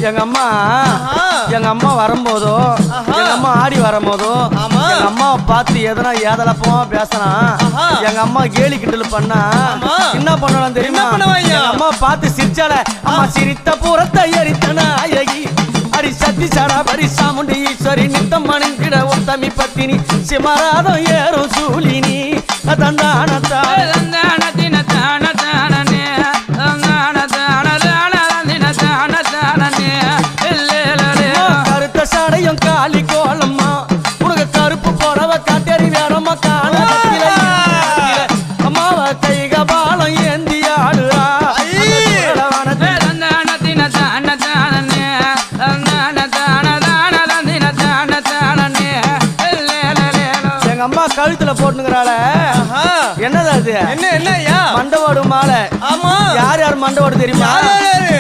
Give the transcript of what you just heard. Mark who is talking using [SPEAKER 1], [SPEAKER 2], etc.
[SPEAKER 1] எங்க அம்மா வரும்போதோ எங்க அம்மா ஆடி வரும்போதோ எங்க அம்மாவை பார்த்து எதனா ஏதலப்பமா பேசலாம் எங்க அம்மா கேலி கிண்டல் பண்ணா என்ன பண்ணலாம் தெரியுமா எங்க அம்மா பார்த்து சிரிச்சால அம்மா சிரித்த புறத்தை எரித்தன அழகி அடி சத்தி சாடா பரி சாமுண்டி ஈஸ்வரி நித்தம் மணிக்கிட உத்தமி பத்தினி சிமராதம் ஏறும் சூலினி தந்தானத்தா கருத்த சாடையும் காலி கோலம்மா உனக்கு கருப்பு புடவ காட்டேறி வேறம்மா காண அம்மாவ கைக பாலம் ஏந்தி ஆடுறா எங்க அம்மா கழுத்துல போட்டுங்கிறாள என்னது அது என்ன மண்டவோடு மாலை யார் யார் மண்டவோடு தெரியுமா